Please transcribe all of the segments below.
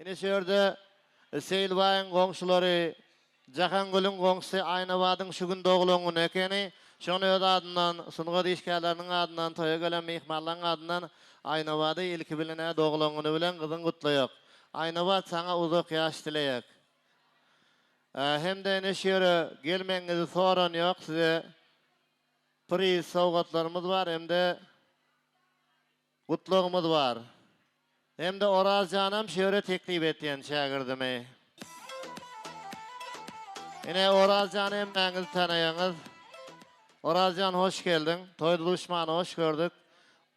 Ine şerde Seylbayın goňşulary, Jahangül'ün goňşy Aynabadyň şu gün dogulagyny ekeni, şonu öz adyndan, sunuga diýişkärläriniň adyndan, toýa gelen mehmanlaryň adyndan Aynabady ilki bilene dogulagyny bilen gyzyň gutlaýak. Aynabad saňa uzak ýaş dileýek. Hem de ine şerde gelmeňizi soran ýok, size priz sowgatlarymyz bar, hem de gutlugymyz bar. Hem de Oraz Janam şöyle teklif etdiň şagirdimi. Ine Oraz Janam meňiz tanaýaňyz. Oraz Jan hoş geldin. Toýda duşmany hoş gördük.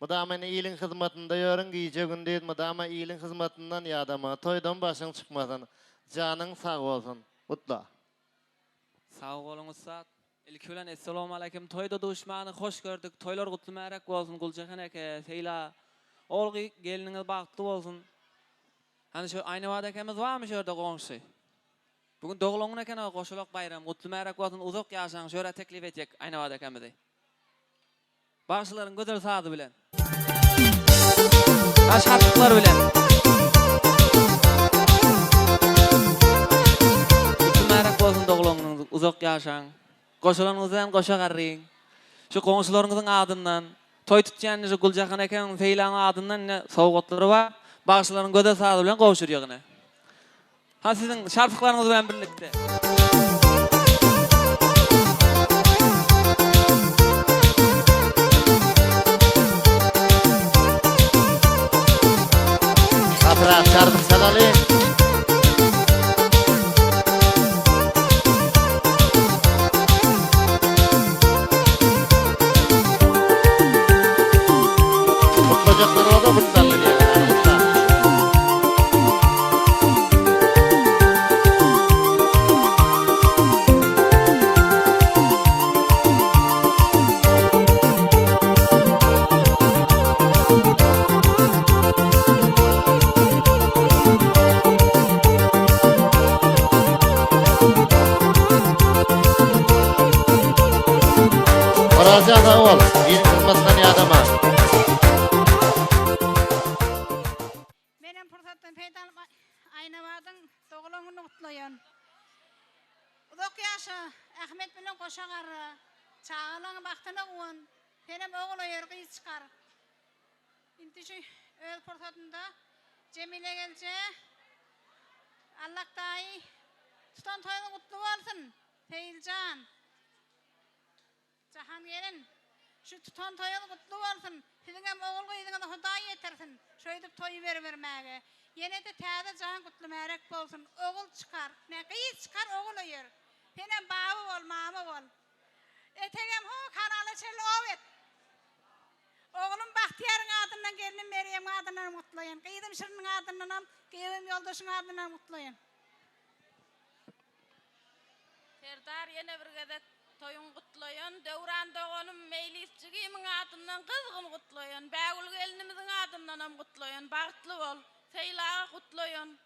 Mudama iyiliň hyzmatynda ýörüň giýje gündeýiz. Mudama iyiliň hyzmatyndan ýadama toýdan başyň çykmasyn. Janyň sag bolsun. Gutla. Sağ olun Ustad. İlk bilen assalamu alaykum. Toýda duşmany hoş gördük. Toýlar gutly märak bolsun. Guljahan eke, Seyla. Ol geliniňiz bagtly bolsun. Hani şu Aynabad ekemiz barmy şurda goňşy? Bugün dogulagyň eken goşulak bayram. Gutly märak bolsun. Uzak ýaşaň şöyle teklif etjek Aynabad ekemizi. Başlaryň gözel sady bilen. Şartlar bilen. Gutly märak bolsun dogulagyňyz. Uzak ýaşaň. Goşulanyňyzdan goşa garryň. Şu goňşularyňyzyň adyndan toy tutýan şu Guljahan eken Seylaň adyndan sowgatlary bar. Başlaryň gözel sady bilen gowşurýagyny. Ha siziň şartlaryňyz bilen birlikde. Atrak şarkı çalalım. Mutlacaklar o da mutlar biliyor. Oraz Jan sağ ol. Bir kızmasından yadama. Benim fırsattan peydan Aynabadyň dogulagyny gutlaýan. Uzak ýaşa Ahmet bilen goşa garry. Çağalaň bagtyna gowan. Benim oğul ýergi çykar. Indi şu öz fırsatynda Cemile gelje. Allah taýy tutan toýuň gutly bolsun. Seyljan. Jahan gelin. Şu tutan toýuň gutly bolsun. Siziň hem oğul goýdyňyz Hudaý ýetersin. Şöýdüp toý bermäge. Ýene de täze jahan gutly märak bolsun. Oğul çykar. Näki çykar oğul ýer. Senem baby bol, mama bol. Etegem ho kanaly çel owet. Oğlum Bahtiýaryň adyndan gelinim Meryem adyndan gutlaýan. Gyýdym şiriniň adyndan, gyýdym ýoldaşyň adyndan gutlaýan. Serdar ýene bir gezek toyun gutlayan, Döwran dogonum meýlisçigimiň adyndan kızgym gutlayan, Bägül gelinimiziň adyndan hem gutlayan, bagtly bol, Seylaga gutlayan,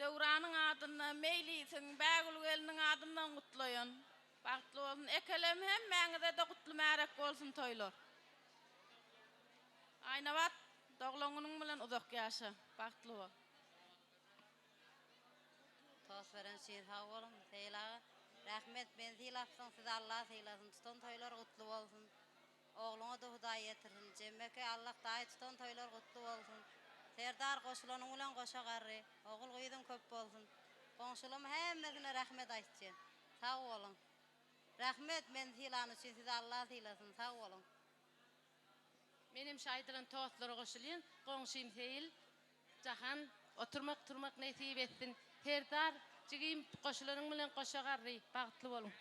Döwranyň adyndan meýlisiň, Bägül geliniň adyndan gutlayan, bagtly bolsun, ekelem hem meňize de gutly märak bolsun toýlar. Aynabad dogulagynyň bilen uzak ýaşa, bagtly bol. Tos veren şeýle sag bolun, Seylaga. Rahmet ben silapsın, siz Allah seylasın, tutan toylar gutlu olsun. Oğluna da Hudaý ýetirsin, Cemmeke Allah daýy tutan toylar gutlu olsun. Serdar goşulanyň bilen goşa garry, oğul goýdum köp bolsun. Goňşulum hemmesine rahmet aýtjy. Sag bolun. Rahmet men silany üçin siz Allah seylasın, sag bolun. Menim şaýdyran toğatlary goşulýan, goňşym Seyil, Jahan oturmak turmak nesip etsin. Serdar Jigim goşulanyň bilen goşa garry, bagtly bolun.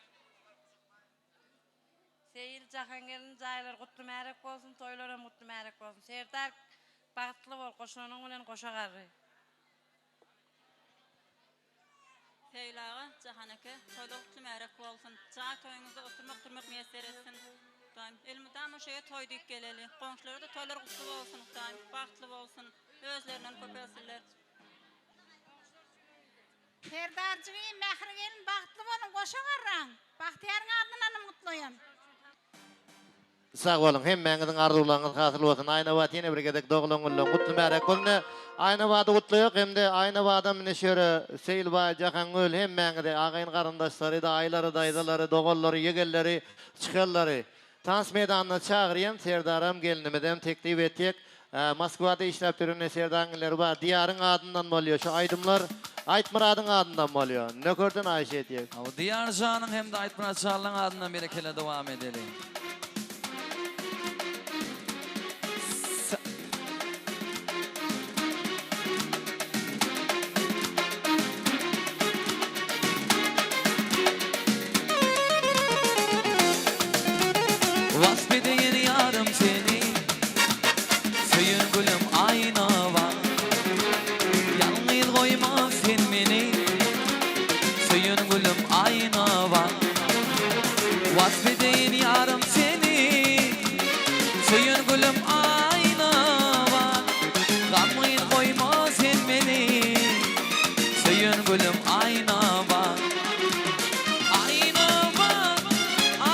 Seyil Jahan gelin jaýlar gutly märak bolsun, toýlar hem gutly märak bolsun. Serdar bagtly bol, goşulanyň bilen goşa garry. Seylaga, Jahan eke, toýda gutly märak bolsun. Jaňa toýuňyzda oturmak turmak meýser etsin. Elmydam şeýle toý diýip geleli. Goňşulara da toýlar gutly bolsun, bagtly bolsun. Özlerinden köpelsinler. Serdarjygym mähri gelin bagtly bolun, goşa garraň. Bahtiýaryň adyndan gutlaýan. Sağ olun, hemmeňiziň arzularyňyz hasyl bolsun. Aynabad ýene bir gezek dogulagyny gutly märak bolsun. Ayna wada gutlaýak hemde ayna wada minişere Seylba Jahangöl hemmäňde agyn garandaşlary da aýlary daýdalary dogollary yegelleri çykalary tans meydanına çağırýan Serdaram gelinimeden teklif etdik. Moskwada işläp durýan Serdaňlar bar. Diýaryň adyndan bolýar. Şu aýdymlar Aýtmuradyň adyndan bolýar. Nökörden aýş etdik. O Diyar Janyň hem de Aýtmurad Çarlaň adyndan berekele dowam edelim. Vasfedeyin yarım seni, söyün gülüm ayna var. Yalnız koyma sen beni, söyün gülüm ayna var. Vasfedeyin yarım seni, söyün gülüm ayna var. Gamın koyma sen beni, söyün gülüm ayna var. Ayna var,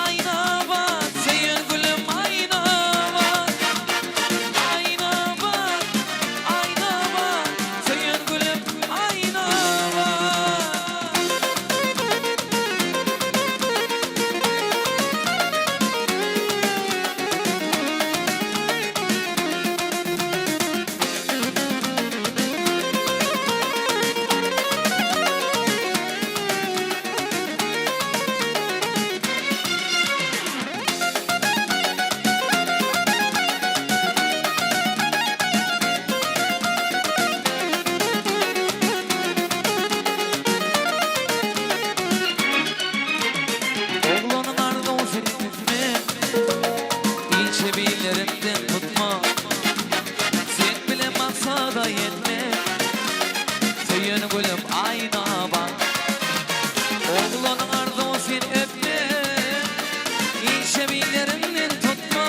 ayna var, söyün gülüm ayna var. Ayna var, ayna var, söyün gülüm ayna var. Oğlanın ardı o seni tutma, ilçe billerinden tutma. Sen bile maksada yetme, söyün gülüm ayna bak. Oğlanın ardı o seni öpme, ilçe billerinden tutma.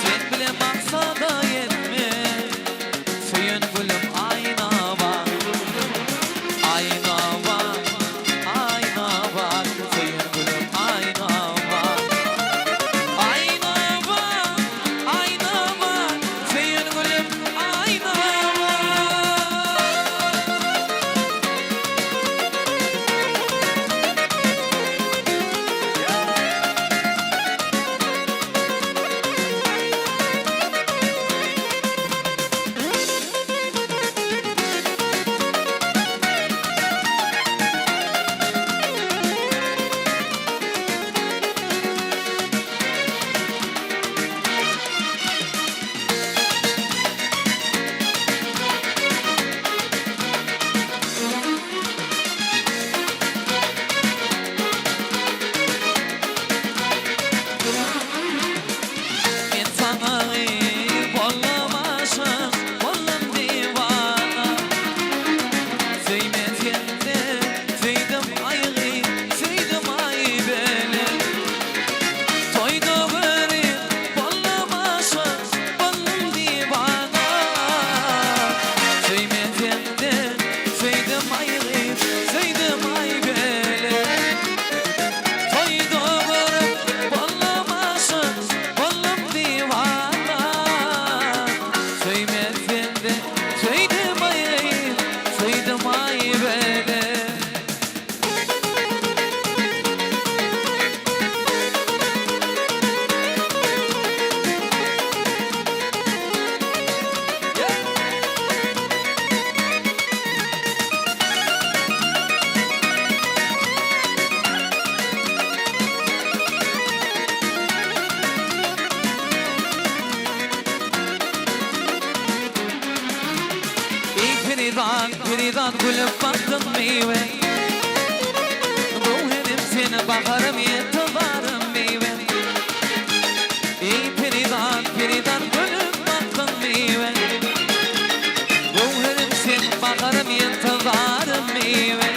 Sen bile maksada yetme, söyün gülüm ayna bak. Ayna var, ayna var, söyün gülüm ayna var. Ayna var, ayna var, söyün gülüm ayna var. İnsanı bollamaşım, bollam divana. Söymetende, söydim aygı, söydim ay beli. Toyda beri bollamaşım, bollam divana. Söymetende, söydim aygı, söydim ay beli. Toyda beri bollamaşım, bollam divana. Söymetende, söydim aygı, söydim ay beli. Feridan gülüp baktın meyve. Ruhenim seni bakarım yetivarım meyve. Feridan gülüp baktın meyve. Ruhenim seni bakarım yetivarım meyve.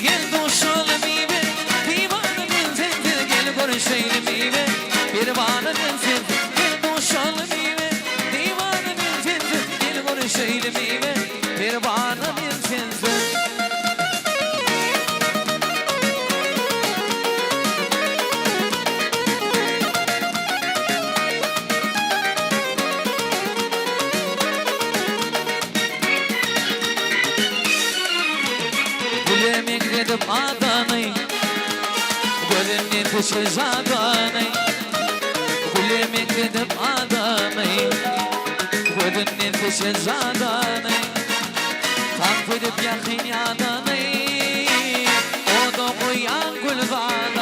Gel duşalı meyve, divanı ben sensin. Gel görüşelim meyve, bir bana ben sensin. Gel duşalı meyve, divanı ben sensin. Gel görüşelim meyve, bir bana ben sensin. Gözümün dışı zadanı Gülümün gidip adamı Gözümün dışı zadanı Tank edip yakın yanını O da koyan gül zadanı